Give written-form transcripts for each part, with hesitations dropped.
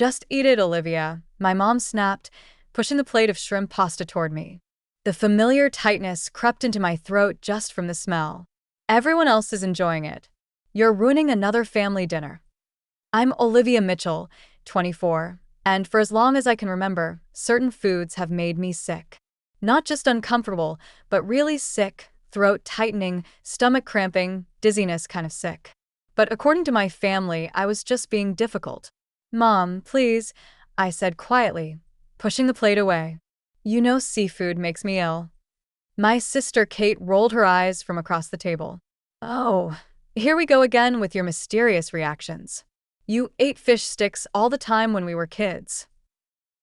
Just eat it, Olivia, my mom snapped, pushing the plate of shrimp pasta toward me. The familiar tightness crept into my throat just from the smell. Everyone else is enjoying it. You're ruining another family dinner. I'm Olivia Mitchell, 24, and for as long as I can remember, certain foods have made me sick. Not just uncomfortable, but really sick, throat tightening, stomach cramping, dizziness kind of sick. But according to my family, I was just being difficult. Mom, please, I said quietly, pushing the plate away. You know seafood makes me ill. My sister Kate rolled her eyes from across the table. Oh, here we go again with your mysterious reactions. You ate fish sticks all the time when we were kids.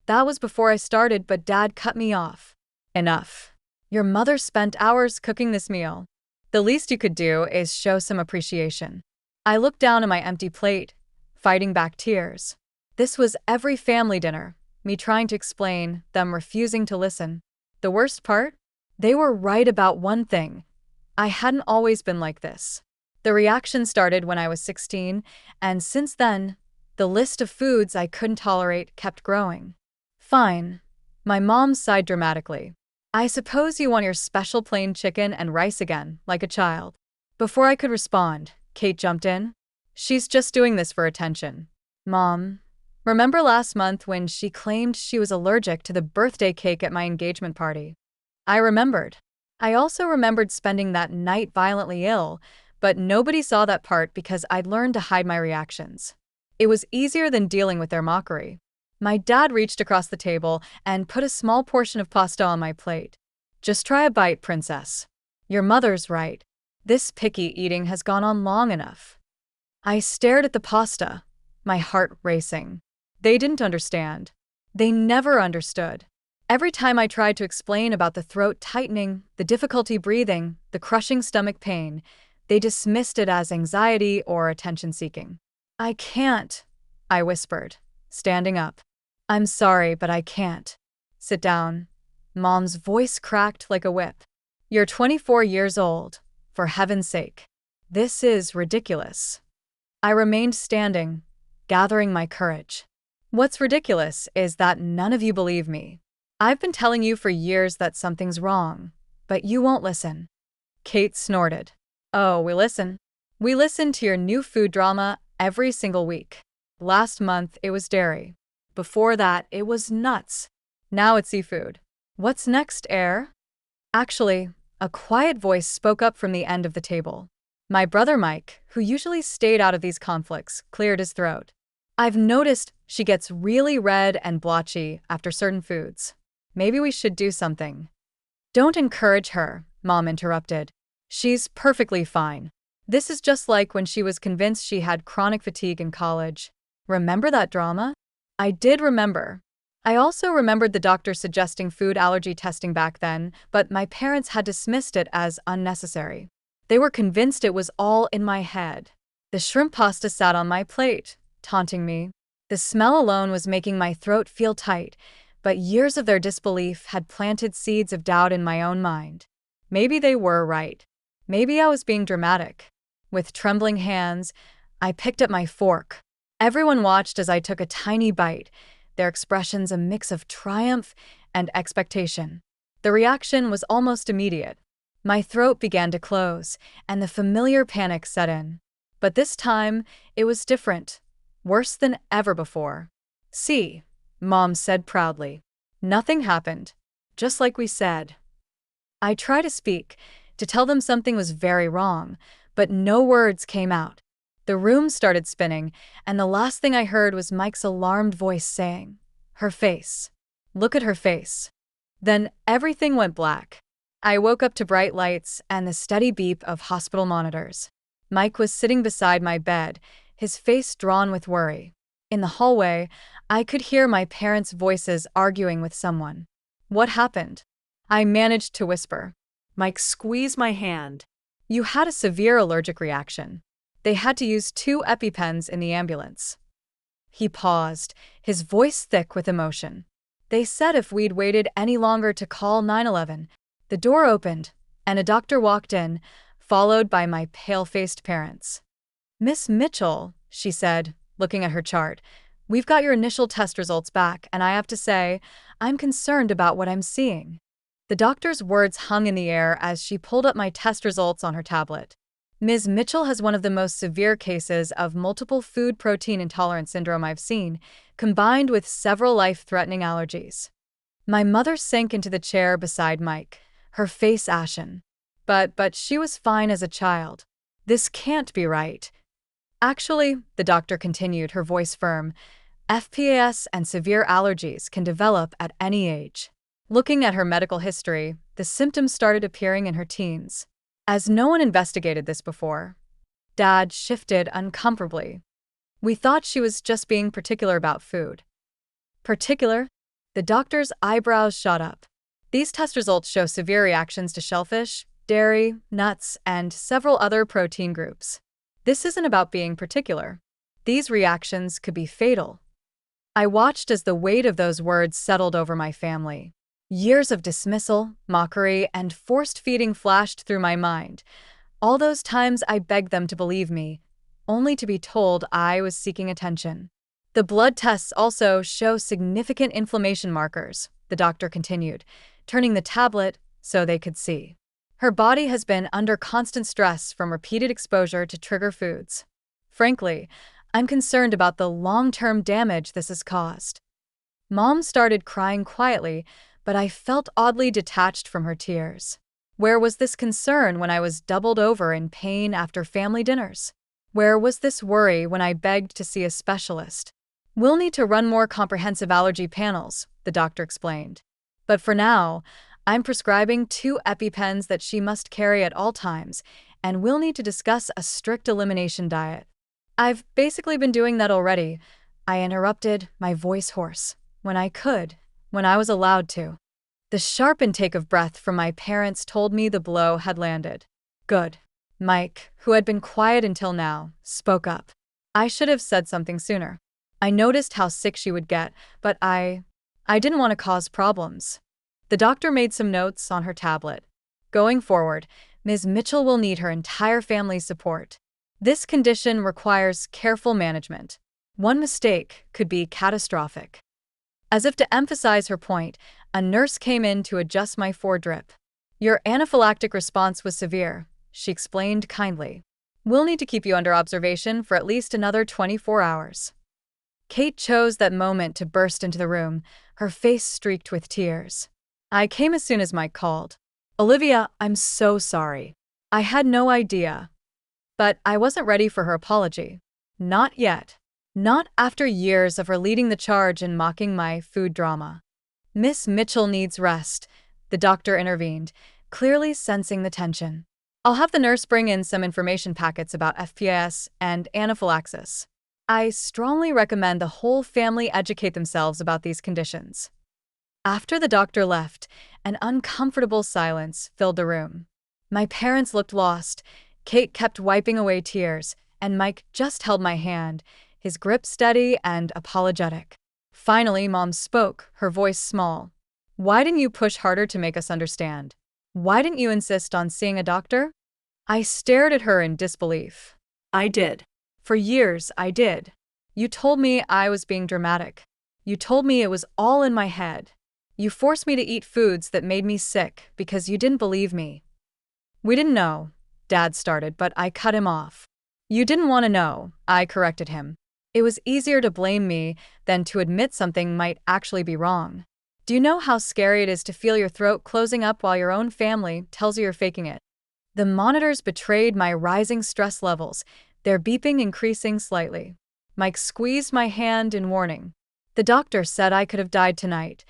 That was before I started, but Dad cut me off. Enough. Your mother spent hours cooking this meal. The least you could do is show some appreciation. I looked down at my empty plate, fighting back tears. This was every family dinner, me trying to explain, them refusing to listen. The worst part? They were right about one thing. I hadn't always been like this. The reaction started when I was 16, and since then, the list of foods I couldn't tolerate kept growing. Fine. My mom sighed dramatically. I suppose you want your special plain chicken and rice again, like a child. Before I could respond, Kate jumped in. She's just doing this for attention. Mom, remember last month when she claimed she was allergic to the birthday cake at my engagement party? I remembered. I also remembered spending that night violently ill, but nobody saw that part because I'd learned to hide my reactions. It was easier than dealing with their mockery. My dad reached across the table and put a small portion of pasta on my plate. Just try a bite, princess. Your mother's right. This picky eating has gone on long enough. I stared at the pasta, my heart racing. They didn't understand. They never understood. Every time I tried to explain about the throat tightening, the difficulty breathing, the crushing stomach pain, they dismissed it as anxiety or attention-seeking. I can't, I whispered, standing up. I'm sorry, but I can't. Sit down. Mom's voice cracked like a whip. You're 24 years old, for heaven's sake. This is ridiculous. I remained standing, gathering my courage. What's ridiculous is that none of you believe me. I've been telling you for years that something's wrong, but you won't listen. Kate snorted. Oh, we listen. We listen to your new food drama every single week. Last month, it was dairy. Before that, it was nuts. Now it's seafood. What's next, Air? Actually, a quiet voice spoke up from the end of the table. My brother Mike, who usually stayed out of these conflicts, cleared his throat. I've noticed she gets really red and blotchy after certain foods. Maybe we should do something. Don't encourage her, Mom interrupted. She's perfectly fine. This is just like when she was convinced she had chronic fatigue in college. Remember that drama? I did remember. I also remembered the doctor suggesting food allergy testing back then, but my parents had dismissed it as unnecessary. They were convinced it was all in my head. The shrimp pasta sat on my plate, taunting me. The smell alone was making my throat feel tight, but years of their disbelief had planted seeds of doubt in my own mind. Maybe they were right. Maybe I was being dramatic. With trembling hands, I picked up my fork. Everyone watched as I took a tiny bite, their expressions a mix of triumph and expectation. The reaction was almost immediate. My throat began to close, and the familiar panic set in. But this time, it was different, worse than ever before. See, Mom said proudly. Nothing happened, just like we said. I tried to speak, to tell them something was very wrong, but no words came out. The room started spinning, and the last thing I heard was Mike's alarmed voice saying, "Her face. Look at her face." Then everything went black. I woke up to bright lights and the steady beep of hospital monitors. Mike was sitting beside my bed, his face drawn with worry. In the hallway, I could hear my parents' voices arguing with someone. What happened? I managed to whisper. Mike squeezed my hand. You had a severe allergic reaction. They had to use 2 EpiPens in the ambulance. He paused, his voice thick with emotion. They said if we'd waited any longer to call 911, the door opened, and a doctor walked in, followed by my pale-faced parents. Miss Mitchell, she said, looking at her chart, We've got your initial test results back, and I have to say, I'm concerned about what I'm seeing. The doctor's words hung in the air as she pulled up my test results on her tablet. Ms. Mitchell has one of the most severe cases of multiple food protein intolerance syndrome I've seen, combined with several life-threatening allergies. My mother sank into the chair beside Mike, her face ashen. But she was fine as a child. This can't be right. Actually, the doctor continued, her voice firm, FPAS and severe allergies can develop at any age. Looking at her medical history, the symptoms started appearing in her teens. As no one investigated this before, Dad shifted uncomfortably. We thought she was just being particular about food. Particular? The doctor's eyebrows shot up. These test results show severe reactions to shellfish, dairy, nuts, and several other protein groups. This isn't about being particular. These reactions could be fatal. I watched as the weight of those words settled over my family. Years of dismissal, mockery, and forced feeding flashed through my mind. All those times I begged them to believe me, only to be told I was seeking attention. The blood tests also show significant inflammation markers, the doctor continued, turning the tablet so they could see. Her body has been under constant stress from repeated exposure to trigger foods. Frankly, I'm concerned about the long-term damage this has caused. Mom started crying quietly, but I felt oddly detached from her tears. Where was this concern when I was doubled over in pain after family dinners? Where was this worry when I begged to see a specialist? We'll need to run more comprehensive allergy panels, the doctor explained. But for now, I'm prescribing 2 EpiPens that she must carry at all times, and we'll need to discuss a strict elimination diet. I've basically been doing that already, I interrupted, my voice hoarse. When I could, when I was allowed to. The sharp intake of breath from my parents told me the blow had landed. Good. Mike, who had been quiet until now, spoke up. I should have said something sooner. I noticed how sick she would get, but I didn't want to cause problems. The doctor made some notes on her tablet. Going forward, Ms. Mitchell will need her entire family's support. This condition requires careful management. One mistake could be catastrophic. As if to emphasize her point, a nurse came in to adjust my foredrip. Your anaphylactic response was severe, she explained kindly. We'll need to keep you under observation for at least another 24 hours. Kate chose that moment to burst into the room, her face streaked with tears. I came as soon as Mike called. Olivia, I'm so sorry. I had no idea. But I wasn't ready for her apology. Not yet. Not after years of her leading the charge and mocking my food drama. Miss Mitchell needs rest, the doctor intervened, clearly sensing the tension. I'll have the nurse bring in some information packets about FPAS and anaphylaxis. I strongly recommend the whole family educate themselves about these conditions. After the doctor left, an uncomfortable silence filled the room. My parents looked lost. Kate kept wiping away tears, and Mike just held my hand, his grip steady and apologetic. Finally, Mom spoke, her voice small. Why didn't you push harder to make us understand? Why didn't you insist on seeing a doctor? I stared at her in disbelief. I did. For years, I did. You told me I was being dramatic. You told me it was all in my head. You forced me to eat foods that made me sick because you didn't believe me. We didn't know, Dad started, but I cut him off. You didn't want to know, I corrected him. It was easier to blame me than to admit something might actually be wrong. Do you know how scary it is to feel your throat closing up while your own family tells you you're faking it? The monitors betrayed my rising stress levels, their beeping increasing slightly. Mike squeezed my hand in warning. The doctor said I could have died tonight.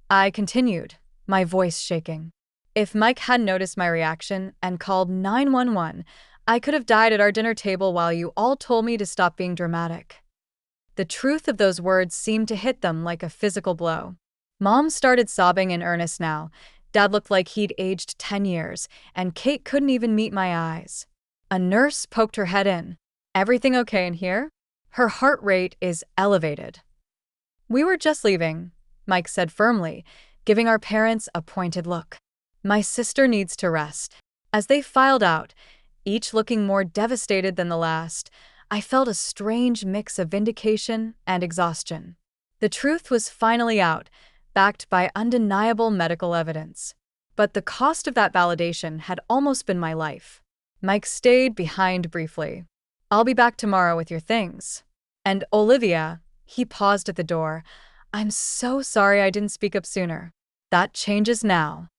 I continued, my voice shaking. If Mike hadn't noticed my reaction and called 911, I could have died at our dinner table while you all told me to stop being dramatic. The truth of those words seemed to hit them like a physical blow. Mom started sobbing in earnest now. Dad looked like he'd aged 10 years, and Kate couldn't even meet my eyes. A nurse poked her head in. Everything okay in here? Her heart rate is elevated. We were just leaving, Mike said firmly, giving our parents a pointed look. My sister needs to rest. As they filed out, each looking more devastated than the last, I felt a strange mix of vindication and exhaustion. The truth was finally out, backed by undeniable medical evidence. But the cost of that validation had almost been my life. Mike stayed behind briefly. "I'll be back tomorrow with your things." And Olivia, he paused at the door. "I'm so sorry I didn't speak up sooner. That changes now."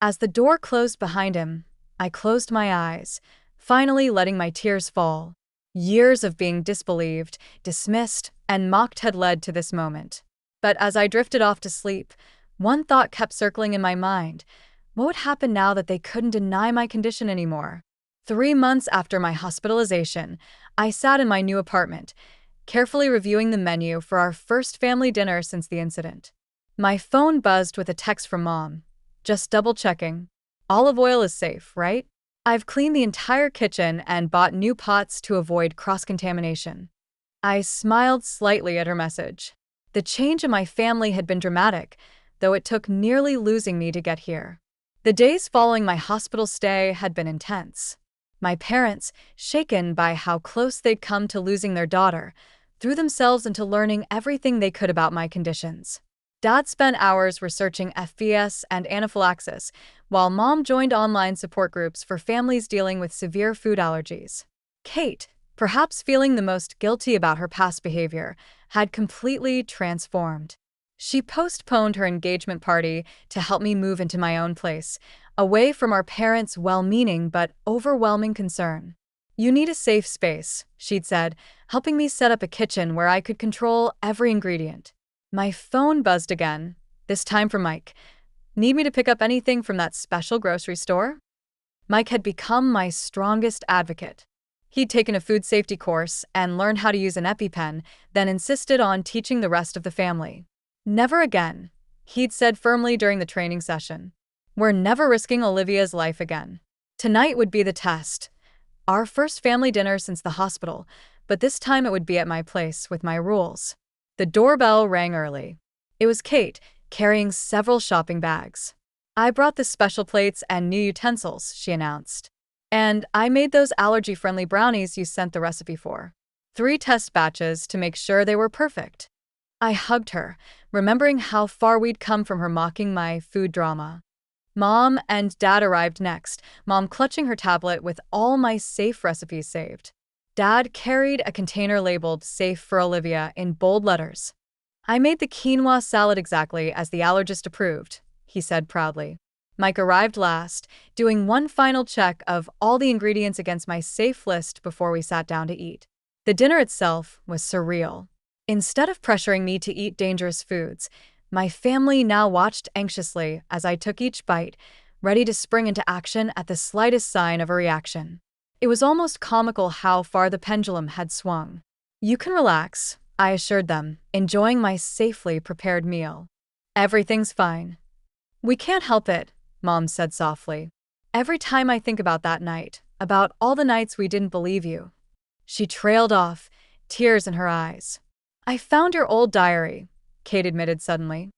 As the door closed behind him, I closed my eyes, finally letting my tears fall. Years of being disbelieved, dismissed, and mocked had led to this moment. But as I drifted off to sleep, one thought kept circling in my mind. What would happen now that they couldn't deny my condition anymore? 3 months after my hospitalization, I sat in my new apartment, carefully reviewing the menu for our first family dinner since the incident. My phone buzzed with a text from Mom. "Just double-checking. Olive oil is safe, right? I've cleaned the entire kitchen and bought new pots to avoid cross-contamination." I smiled slightly at her message. The change in my family had been dramatic, though it took nearly losing me to get here. The days following my hospital stay had been intense. My parents, shaken by how close they'd come to losing their daughter, threw themselves into learning everything they could about my conditions. Dad spent hours researching FBS and anaphylaxis, while Mom joined online support groups for families dealing with severe food allergies. Kate, perhaps feeling the most guilty about her past behavior, had completely transformed. She postponed her engagement party to help me move into my own place, away from our parents' well-meaning but overwhelming concern. "You need a safe space," she'd said, helping me set up a kitchen where I could control every ingredient. My phone buzzed again, this time from Mike. "Need me to pick up anything from that special grocery store?" Mike had become my strongest advocate. He'd taken a food safety course and learned how to use an EpiPen, then insisted on teaching the rest of the family. "Never again," he'd said firmly during the training session. "We're never risking Olivia's life again." Tonight would be the test. Our first family dinner since the hospital, but this time it would be at my place with my rules. The doorbell rang early. It was Kate, carrying several shopping bags. "I brought the special plates and new utensils," she announced. "And I made those allergy-friendly brownies you sent the recipe for. 3 test batches to make sure they were perfect." I hugged her, remembering how far we'd come from her mocking my food drama. Mom and Dad arrived next, Mom clutching her tablet with all my safe recipes saved. Dad carried a container labeled "Safe for Olivia" in bold letters. "I made the quinoa salad exactly as the allergist approved," he said proudly. Mike arrived last, doing one final check of all the ingredients against my safe list before we sat down to eat. The dinner itself was surreal. Instead of pressuring me to eat dangerous foods, my family now watched anxiously as I took each bite, ready to spring into action at the slightest sign of a reaction. It was almost comical how far the pendulum had swung. "You can relax," I assured them, enjoying my safely prepared meal. "Everything's fine." "We can't help it," Mom said softly. "Every time I think about that night, about all the nights we didn't believe you." She trailed off, tears in her eyes. "I found your old diary," Kate admitted suddenly.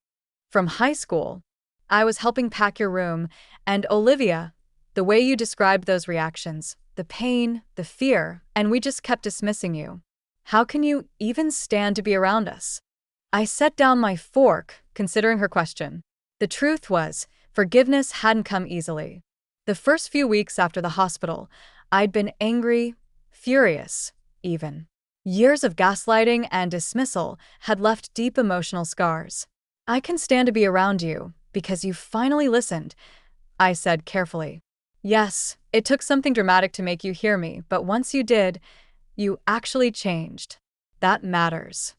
"From high school. I was helping pack your room, and Olivia, the way you described those reactions, the pain, the fear, and we just kept dismissing you. How can you even stand to be around us?" I set down my fork, considering her question. The truth was, forgiveness hadn't come easily. The first few weeks after the hospital, I'd been angry, furious, even. Years of gaslighting and dismissal had left deep emotional scars. "I can stand to be around you, because you finally listened," I said carefully. "Yes, it took something dramatic to make you hear me, but once you did, you actually changed. That matters."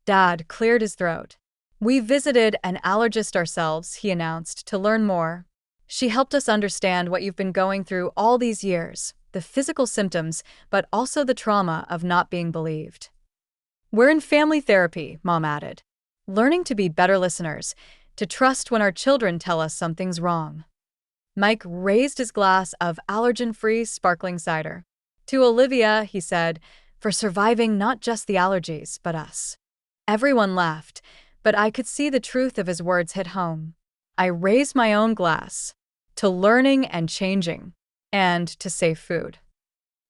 Dad cleared his throat. "We visited an allergist ourselves," he announced, "to learn more. She helped us understand what you've been going through all these years, the physical symptoms, but also the trauma of not being believed." "We're in family therapy," Mom added. "Learning to be better listeners, to trust when our children tell us something's wrong." Mike raised his glass of allergen-free sparkling cider. "To Olivia," he said, "for surviving not just the allergies, but us." Everyone laughed, but I could see the truth of his words hit home. I raised my own glass. To learning and changing, and to safe food.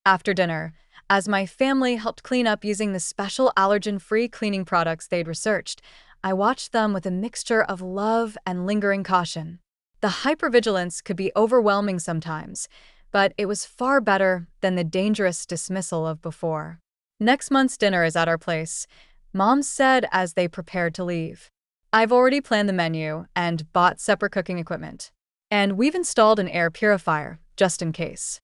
After dinner, As my family helped clean up using the special allergen-free cleaning products they'd researched, I watched them with a mixture of love and lingering caution. The hypervigilance could be overwhelming sometimes, but it was far better than the dangerous dismissal of before. Next month's dinner is at our place, Mom said as they prepared to leave. I've already planned the menu and bought separate cooking equipment. And we've installed an air purifier, just in case.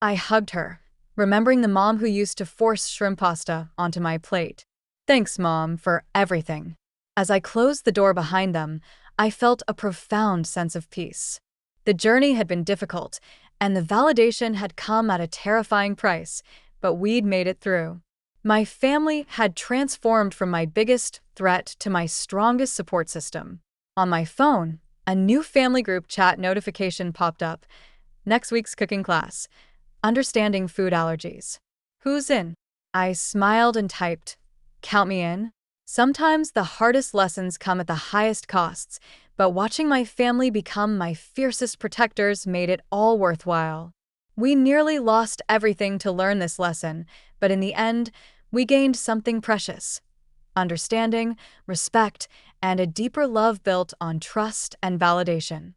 I hugged her, remembering the mom who used to force shrimp pasta onto my plate. Thanks, Mom, for everything. As I closed the door behind them, I felt a profound sense of peace. The journey had been difficult, and the validation had come at a terrifying price, but we'd made it through. My family had transformed from my biggest threat to my strongest support system. On my phone, a new family group chat notification popped up. Next week's cooking class. Understanding food allergies. Who's in? I smiled and typed, "Count me in." Sometimes the hardest lessons come at the highest costs, but watching my family become my fiercest protectors made it all worthwhile. We nearly lost everything to learn this lesson, but in the end, we gained something precious: understanding, respect, and a deeper love built on trust and validation.